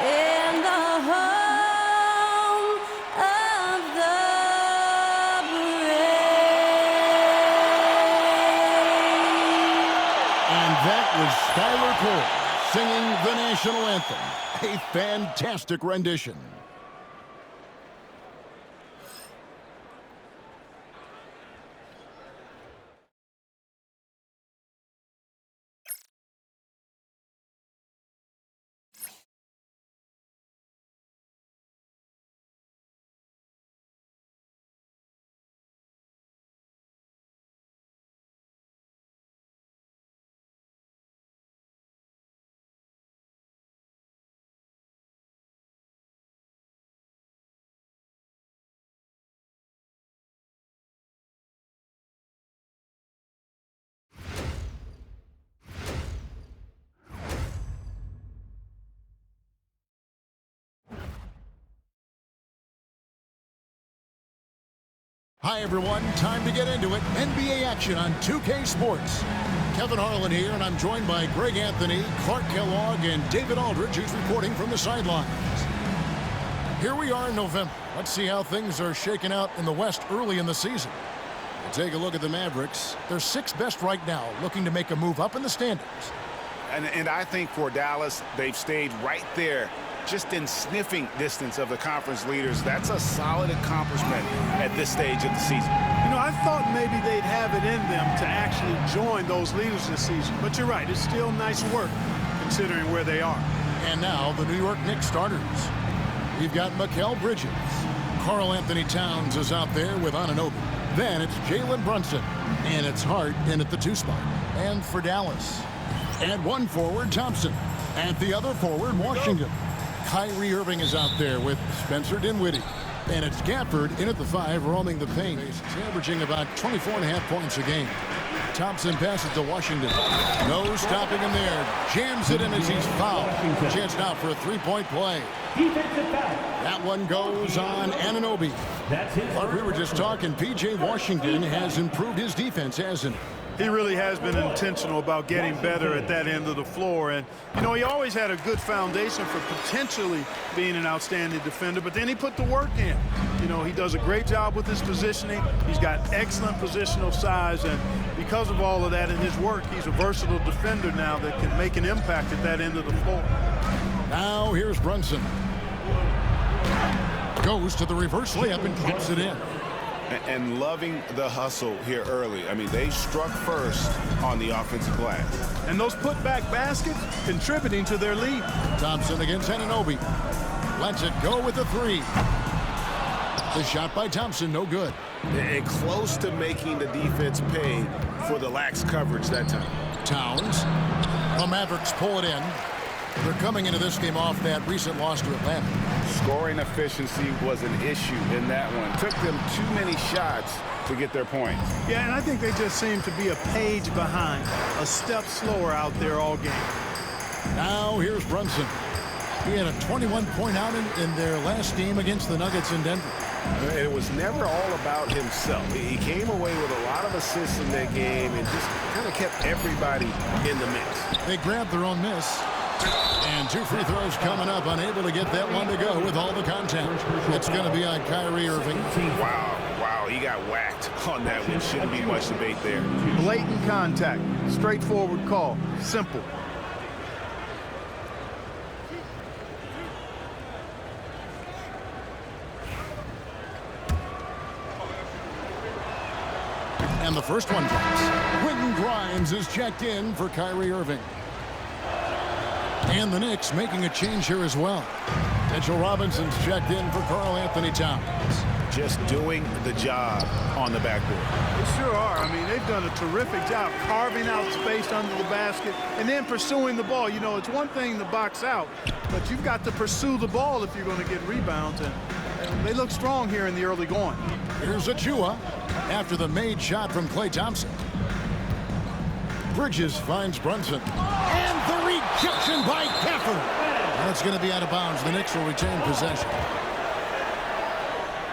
in the home of the brave. And that was Skylar Cole singing the national anthem. A fantastic rendition. Hi, everyone. Time to get into it. NBA action on 2K Sports. Kevin Harlan here, and I'm joined by Greg Anthony, Clark Kellogg, and David Aldridge, who's reporting from the sidelines. Here we are in November. Let's see how things are shaking out in the West early in the season. We'll take a look at the Mavericks. They're sixth best right now, looking to make a move up in the standings. And I think for Dallas, they've stayed right there, just in sniffing distance of the conference leaders. That's a solid accomplishment at this stage of the season. You know, I thought maybe they'd have it in them to actually join those leaders this season. But you're right, it's still nice work considering where they are. And now the New York Knicks starters. We've got Mikal Bridges. Karl-Anthony Towns is out there with Anunoby. Then it's Jalen Brunson. And it's Hart in at the 2 spot. And for Dallas, at one forward, Thompson. At the other forward, Washington. Kyrie Irving is out there with Spencer Dinwiddie. And it's Gafford in at the 5, roaming the paint. He's averaging about 24.5 points a game. Thompson passes to Washington. No stopping him there. Jams it in as he's fouled. Chance now for a 3-point play. That one goes on Anunoby. Like we were just talking, P.J. Washington has improved his defense, hasn't he? He really has been intentional about getting better at that end of the floor. And, you know, he always had a good foundation for potentially being an outstanding defender, but then he put the work in. You know, he does a great job with his positioning. He's got excellent positional size, and because of all of that in his work, he's a versatile defender now that can make an impact at that end of the floor. Now here's Brunson. Goes to the reverse layup and drops it in. And loving the hustle here early. I mean, they struck first on the offensive glass. And those putback baskets contributing to their lead. Thompson against Anunoby. Lets it go with the 3. The shot by Thompson, no good. And close to making the defense pay for the lax coverage that time. Towns. The Mavericks pull it in. They're coming into this game off that recent loss to Atlanta. Scoring efficiency was an issue in that one. Took them too many shots to get their points. Yeah, and I think they just seem to be a page behind, a step slower out there all game. Now here's Brunson. He had a 21-point outing in their last game against the Nuggets in Denver. It was never all about himself. He came away with a lot of assists in that game and just kind of kept everybody in the mix. They grabbed their own miss. And 2 free throws coming up, unable to get that one to go with all the contact. It's going to be on Kyrie Irving. Wow, he got whacked on that one. Shouldn't be much debate there. Blatant contact, straightforward call, simple. And the first one drops. Quentin Grimes is checked in for Kyrie Irving. And the Knicks making a change here as well. Mitchell Robinson's checked in for Karl-Anthony Towns. Just doing the job on the backboard. They sure are. I mean, they've done a terrific job carving out space under the basket and then pursuing the ball. You know, it's one thing to box out, but you've got to pursue the ball if you're going to get rebounds. And they look strong here in the early going. Here's Achua after the made shot from Klay Thompson. Bridges finds Brunson. And the rejection by Gafford. That's going to be out of bounds. The Knicks will retain possession.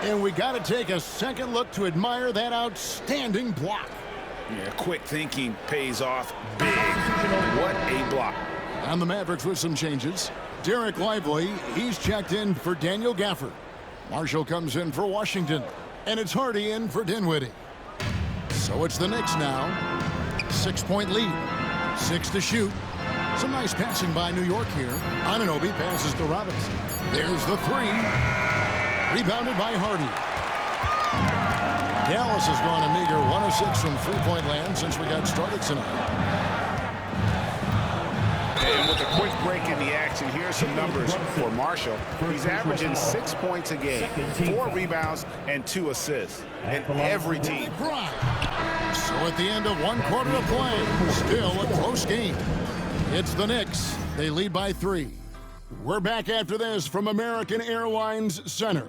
And we got to take a second look to admire that outstanding block. Yeah, quick thinking pays off big. What a block. And the Mavericks with some changes. Derek Lively, he's checked in for Daniel Gafford. Marshall comes in for Washington. And it's Hardy in for Dinwiddie. So it's the Knicks now. 6-point lead. 6 to shoot. Some nice passing by New York here. Anunoby passes to Robinson. There's the three. Rebounded by Hardy. Dallas has gone a meager 1 of 6 from three-point land since we got started tonight. And with a quick break in the action, here's some numbers for Marshall. He's averaging 6 points a game, 4 rebounds, and 2 assists. And every team. So at the end of 1 quarter of play, still a close game. It's the Knicks. They lead by 3. We're back after this from American Airlines Center.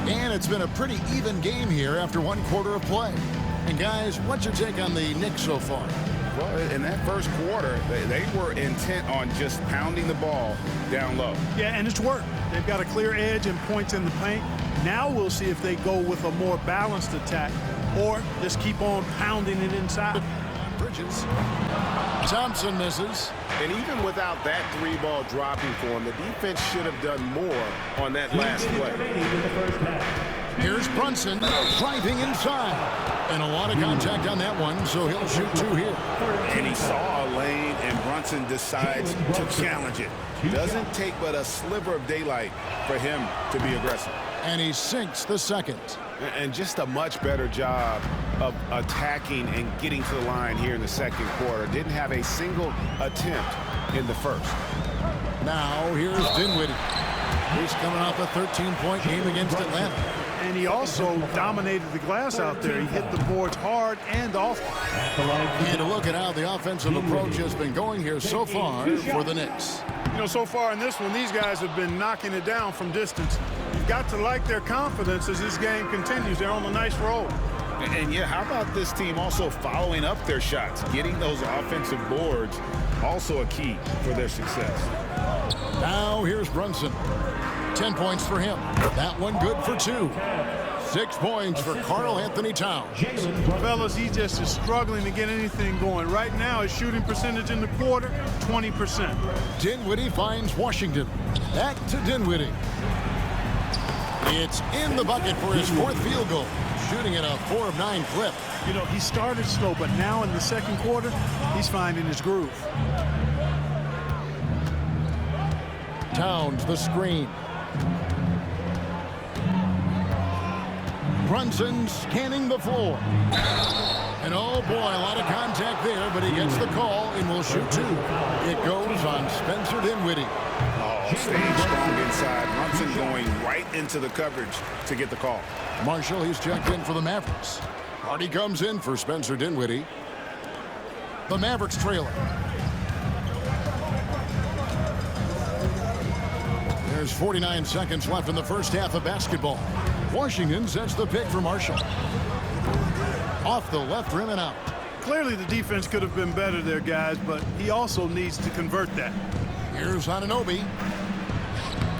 And it's been a pretty even game here after 1 quarter of play. And guys, what's your take on the Knicks so far? Well, in that first quarter, they were intent on just pounding the ball down low. Yeah, and it's worked. They've got a clear edge and points in the paint. Now we'll see if they go with a more balanced attack or just keep on pounding it inside. Bridges. Thompson misses. And even without that 3-ball dropping for him, the defense should have done more on that last play. Here's Brunson driving inside. And a lot of contact on that one, so he'll shoot 2 here. And he saw a lane, and Brunson decides to challenge it. Doesn't take but a sliver of daylight for him to be aggressive. And he sinks the second. And just a much better job of attacking and getting to the line here in the second quarter. Didn't have a single attempt in the first. Now here's Dinwiddie. He's coming off a 13-point game against Atlanta. And he also dominated the glass out there. He hit the boards hard and often. And to look at how the offensive approach has been going here so far for the Knicks. You know, so far in this one, these guys have been knocking it down from distance. You've got to like their confidence as this game continues. They're on a nice roll. And yeah, how about this team also following up their shots? Getting those offensive boards, also a key for their success. Now here's Brunson. 10 points for him. That one good for 2. 6 points for Karl-Anthony Towns. Fellas, he just is struggling to get anything going. Right now, his shooting percentage in the quarter, 20%. Dinwiddie finds Washington. Back to Dinwiddie. It's in the bucket for his 4th field goal. Shooting at a 4 of 9 clip. You know, he started slow, but now in the second quarter, he's finding his groove. Towns the screen. Brunson scanning the floor. And oh boy, a lot of contact there, but he gets the call and will shoot 2. It goes on Spencer Dinwiddie. Oh, staying strong inside. Brunson going right into the coverage to get the call. Marshall, he's checked in for the Mavericks. Hardy comes in for Spencer Dinwiddie. The Mavericks trailer. There's 49 seconds left in the first half of basketball. Washington sets the pick for Marshall. Off the left rim and out. Clearly the defense could have been better there, guys, but he also needs to convert that. Here's Anunoby.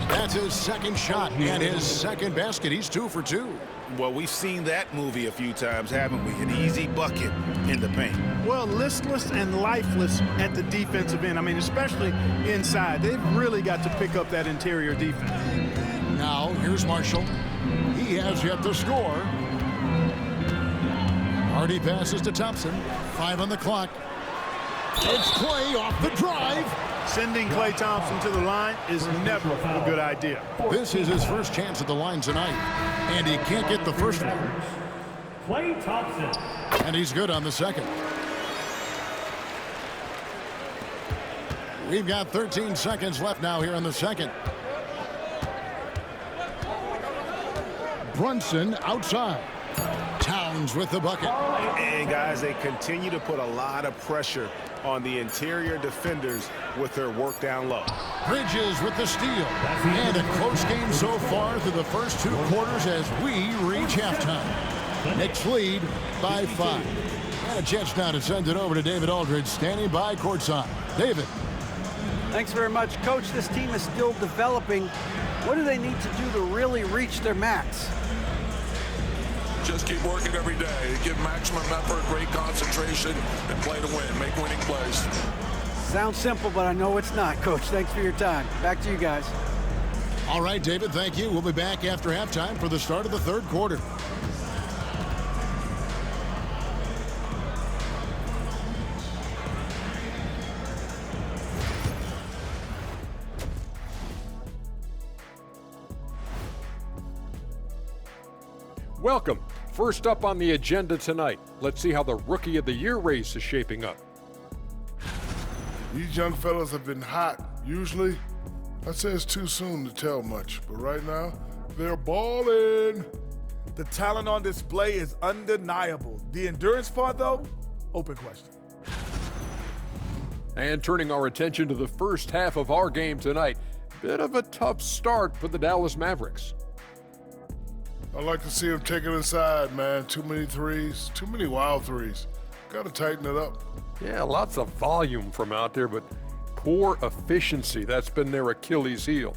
That's his second shot and his second basket. He's 2 for 2. Well, we've seen that movie a few times, haven't we? An easy bucket in the paint. Well, listless and lifeless at the defensive end. I mean, especially inside. They've really got to pick up that interior defense. Now, here's Marshall. He has yet to score. Hardy passes to Thompson. 5 on the clock. It's Klay off the drive. Sending Klay Thompson to the line is never a good idea. This is his first chance at the line tonight, and he can't get the first one. Klay Thompson. And he's good on the second. We've got 13 seconds left now here in the second. Brunson outside. Towns with the bucket. And guys, they continue to put a lot of pressure on the interior defenders with their work down low. Bridges with the steal. And a close game so far through the first 2 quarters as we reach halftime. Knicks lead by 5. And a chance now to send it over to David Aldridge, standing by courtside. David. Thanks very much, Coach. This team is still developing. What do they need to do to really reach their max? Just keep working every day. Give maximum effort, great concentration, and play to win. Make winning plays. Sounds simple, but I know it's not, Coach. Thanks for your time. Back to you guys. All right, David, thank you. We'll be back after halftime for the start of the third quarter. Welcome. First up on the agenda tonight, let's see how the Rookie of the Year race is shaping up. These young fellas have been hot. Usually, I'd say it's too soon to tell much, but right now, they're balling. The talent on display is undeniable. The endurance part, though, open question. And turning our attention to the first half of our game tonight, bit of a tough start for the Dallas Mavericks. I like to see them take it inside, man. Too many threes, too many wild threes. Got to tighten it up. Yeah, lots of volume from out there, but poor efficiency. That's been their Achilles heel.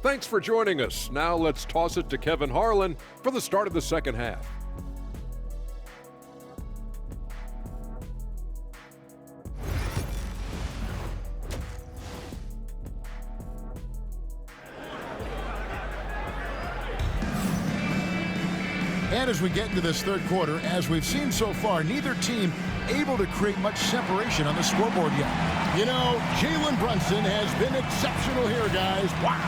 Thanks for joining us. Now let's toss it to Kevin Harlan for the start of the second half. And as we get into this third quarter, as we've seen so far, neither team able to create much separation on the scoreboard yet. You know, Jalen Brunson has been exceptional here, guys. Wow.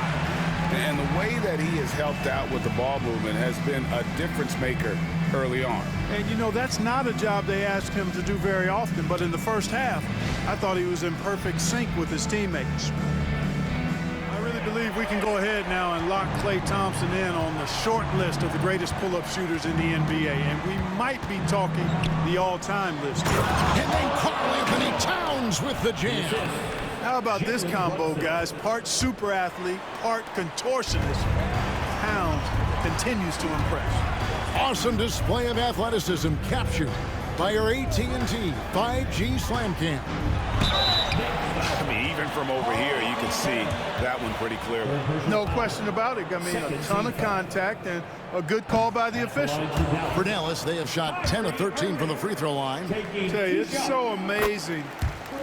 And the way that he has helped out with the ball movement has been a difference maker early on. And, you know, that's not a job they ask him to do very often, but in the first half, I thought he was in perfect sync with his teammates. I really believe we can go ahead now and lock Klay Thompson in on the short list of the greatest pull-up shooters in the NBA, and we might be talking the all-time list. And then Karl-Anthony Towns with the jam. How about this combo, guys? Part super athlete, part contortionist. Towns continues to impress. Awesome display of athleticism captured by our AT&T 5G Slam Cam. I mean, even from over here, you can see that one pretty clearly. No question about it. I mean, a ton of contact and a good call by the official. For Dallas, they have shot 10 of 13 from the free throw line. I tell you, it's so amazing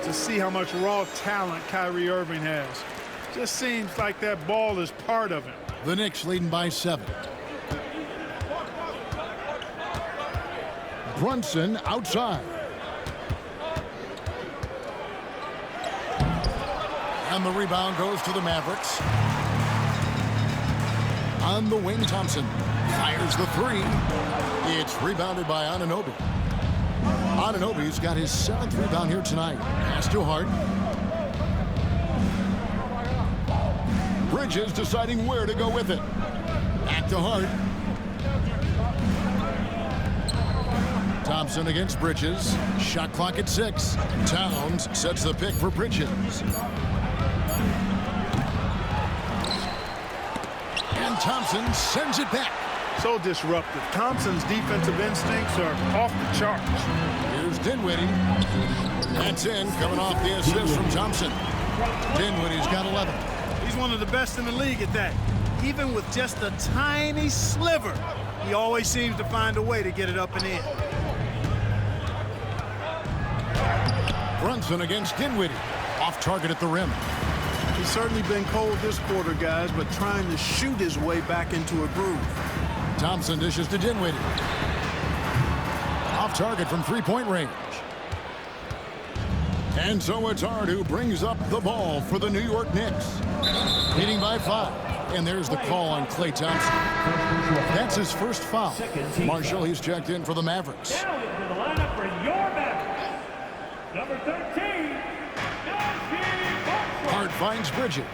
to see how much raw talent Kyrie Irving has. Just seems like that ball is part of him. The Knicks leading by 7. Brunson outside. And the rebound goes to the Mavericks. On the wing, Thompson fires the three. It's rebounded by Anunoby. Anunoby's got his 7th rebound here tonight. Pass to Hart. Bridges deciding where to go with it. Back to Hart. Thompson against Bridges. Shot clock at 6. Towns sets the pick for Bridges. And Thompson sends it back. So disruptive. Thompson's defensive instincts are off the charts. Here's Dinwiddie. That's in, coming off the assist from Thompson. Dinwiddie's got 11. He's one of the best in the league at that. Even with just a tiny sliver, he always seems to find a way to get it up and in. Brunson against Dinwiddie. Off target at the rim. He's certainly been cold this quarter, guys, but trying to shoot his way back into a groove. Thompson dishes to Dinwiddie. Off target from three-point range. And so it's Hart who brings up the ball for the New York Knicks. Leading by 5. And there's the call on Klay Thompson. That's his first foul. Marshall, he's checked in for the Mavericks. Now into the lineup for your Mavericks. Number 13, Hart finds Bridges.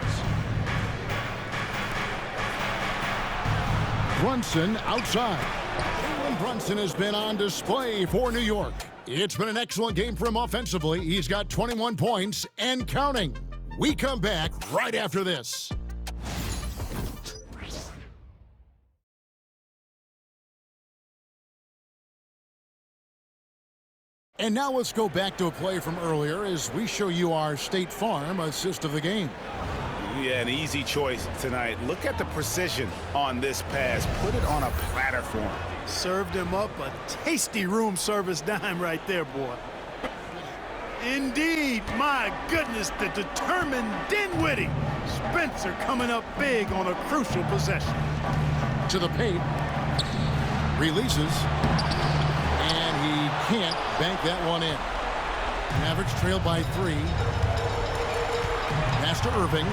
Brunson outside. Jalen Brunson has been on display for New York. It's been an excellent game for him offensively. He's got 21 points and counting. We come back right after this. And now let's go back to a play from earlier as we show you our State Farm assist of the game. Yeah, an easy choice tonight. Look at the precision on this pass. Put it on a platter for him. Served him up a tasty room service dime right there, boy. Indeed, my goodness, the determined Dinwiddie. Spencer coming up big on a crucial possession. To the paint. Releases. And he can't bank that one in. Mavericks trailed by 3. Pass to Irving.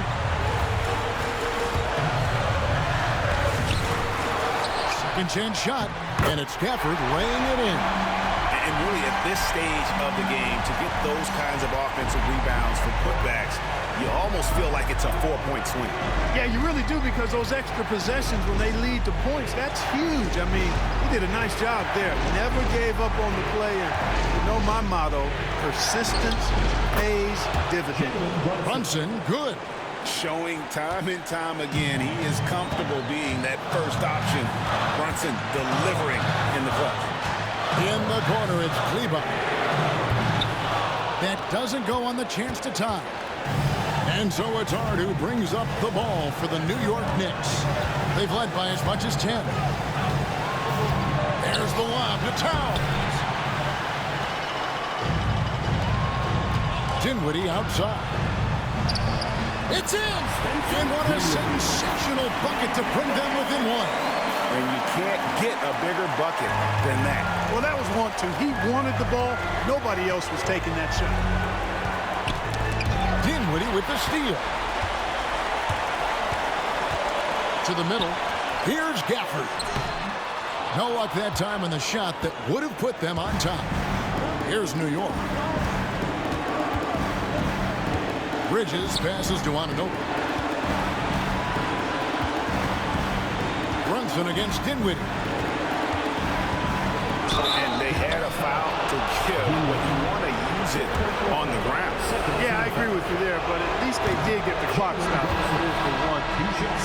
Second chance shot. And it's Gafford laying it in. And really at this stage of the game, to get those kinds of offensive rebounds for putbacks, you almost feel like it's a 4-point swing. Yeah, you really do, because those extra possessions when they lead to points, that's huge. I mean, he did a nice job there. Never gave up on the play. And you know my motto, persistence pays dividends. Brunson, good. Showing time and time again he is comfortable being that first option. Brunson delivering in the clutch. In the corner, it's Kleba. That doesn't go on the chance to tie. And so it's Hart who brings up the ball for the New York Knicks. They've led by as much as 10. There's the lob to Towns. Dinwiddie outside. It's in! And what a sensational bucket to bring them within one. And you can't get a bigger bucket than that. Well, that was 1-2. He wanted the ball. Nobody else was taking that shot. Dinwiddie with the steal. To the middle. Here's Gafford. No luck that time on the shot that would have put them on top. Here's New York. Bridges passes to Anunoby. Brunson against Dinwiddie. And they had a foul to give, but you want to use it on the ground. Yeah, I agree with you there, but at least they did get the clock stopped. It is the one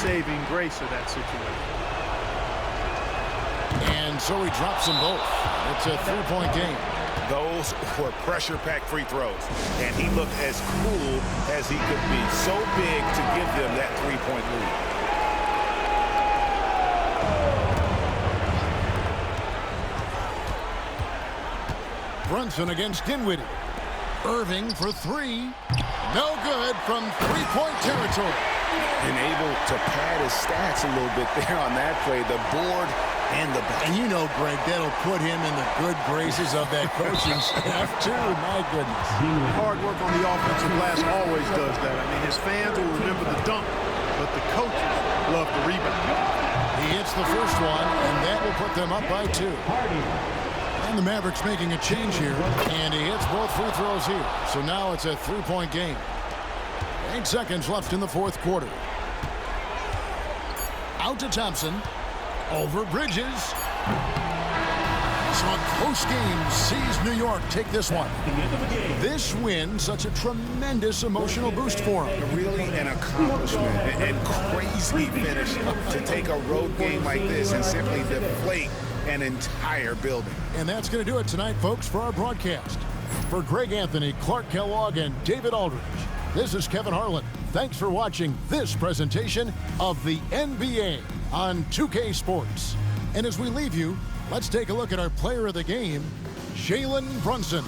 saving grace of that situation. And so he drops them both. It's a 3-point game. Those were pressure-packed free throws, and he looked as cool as he could be. So big to give them that 3-point lead. Brunson against Dinwiddie. Irving for 3. No good from 3-point territory. And able to pad his stats a little bit there on that play. The board and the back. And you know, Greg, that'll put him in the good graces of that coaching staff, too. My goodness. Hard work on the offensive glass always does that. I mean, his fans will remember the dunk, but the coaches love the rebound. He hits the first one, and that will put them up by 2. And the Mavericks making a change here, and he hits both free throws here. So now it's a 3-point game. 8 seconds left in the fourth quarter. Out to Thompson. Over Bridges. So a close game sees New York take this one. This win, such a tremendous emotional boost for them. Really an accomplishment and crazy finish to take a road game like this and simply deflate an entire building. And that's going to do it tonight, folks, for our broadcast. For Greg Anthony, Clark Kellogg, and David Aldridge, this is Kevin Harlan. Thanks for watching this presentation of the NBA on 2K Sports. And as we leave you, let's take a look at our player of the game, Jalen Brunson.